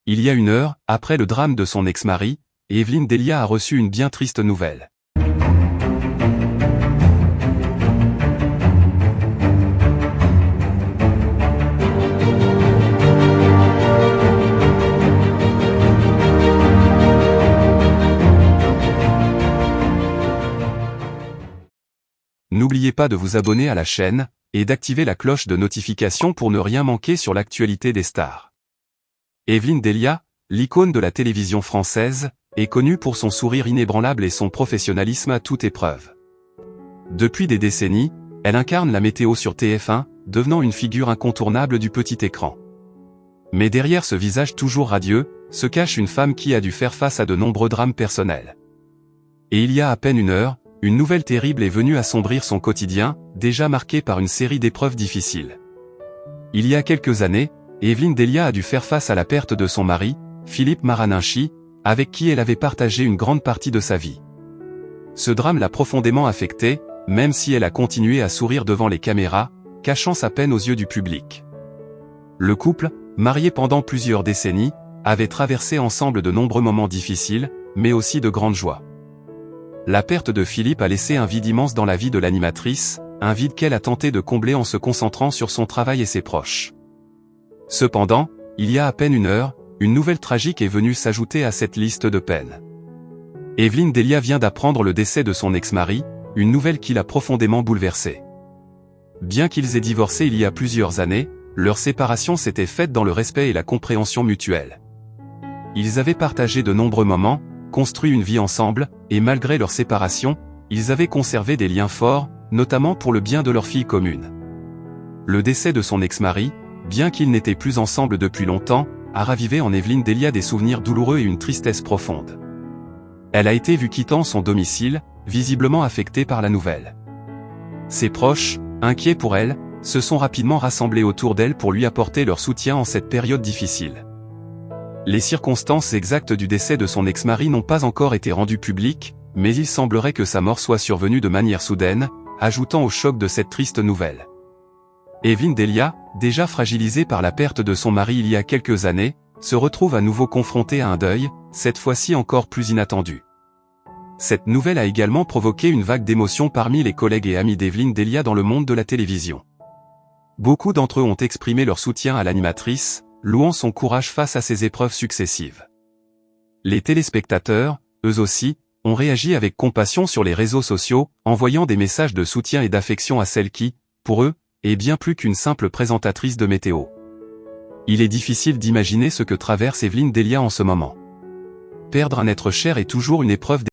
Il y a 1 heure, après le drame de son ex-mari, Evelyne Delia a reçu une bien triste nouvelle. N'oubliez pas de vous abonner à la chaîne, et d'activer la cloche de notification pour ne rien manquer sur l'actualité des stars. Evelyne Delia, l'icône de la télévision française, est connue pour son sourire inébranlable et son professionnalisme à toute épreuve. Depuis des décennies, elle incarne la météo sur TF1, devenant une figure incontournable du petit écran. Mais derrière ce visage toujours radieux, se cache une femme qui a dû faire face à de nombreux drames personnels. Et il y a à peine 1 heure, une nouvelle terrible est venue assombrir son quotidien, déjà marqué par une série d'épreuves difficiles. Il y a quelques années, Evelyne Delia a dû faire face à la perte de son mari, Philippe Maraninchy, avec qui elle avait partagé une grande partie de sa vie. Ce drame l'a profondément affectée, même si elle a continué à sourire devant les caméras, cachant sa peine aux yeux du public. Le couple, marié pendant plusieurs décennies, avait traversé ensemble de nombreux moments difficiles, mais aussi de grandes joies. La perte de Philippe a laissé un vide immense dans la vie de l'animatrice, un vide qu'elle a tenté de combler en se concentrant sur son travail et ses proches. Cependant, il y a à peine 1 heure, une nouvelle tragique est venue s'ajouter à cette liste de peines. Evelyne Delia vient d'apprendre le décès de son ex-mari, une nouvelle qui l'a profondément bouleversée. Bien qu'ils aient divorcé il y a plusieurs années, leur séparation s'était faite dans le respect et la compréhension mutuelle. Ils avaient partagé de nombreux moments, construit une vie ensemble, et malgré leur séparation, ils avaient conservé des liens forts, notamment pour le bien de leur fille commune. Le décès de son ex-mari, bien qu'ils n'étaient plus ensemble depuis longtemps, a ravivé en Evelyne Delia des souvenirs douloureux et une tristesse profonde. Elle a été vue quittant son domicile, visiblement affectée par la nouvelle. Ses proches, inquiets pour elle, se sont rapidement rassemblés autour d'elle pour lui apporter leur soutien en cette période difficile. Les circonstances exactes du décès de son ex-mari n'ont pas encore été rendues publiques, mais il semblerait que sa mort soit survenue de manière soudaine, ajoutant au choc de cette triste nouvelle. Evelyne Delia, déjà fragilisée par la perte de son mari il y a quelques années, se retrouve à nouveau confrontée à un deuil, cette fois-ci encore plus inattendu. Cette nouvelle a également provoqué une vague d'émotions parmi les collègues et amis d'Evelyne Delia dans le monde de la télévision. Beaucoup d'entre eux ont exprimé leur soutien à l'animatrice, louant son courage face à ces épreuves successives. Les téléspectateurs, eux aussi, ont réagi avec compassion sur les réseaux sociaux, envoyant des messages de soutien et d'affection à celle qui, pour eux, est bien plus qu'une simple présentatrice de météo. Il est difficile d'imaginer ce que traverse Evelyne Delia en ce moment. Perdre un être cher est toujours une épreuve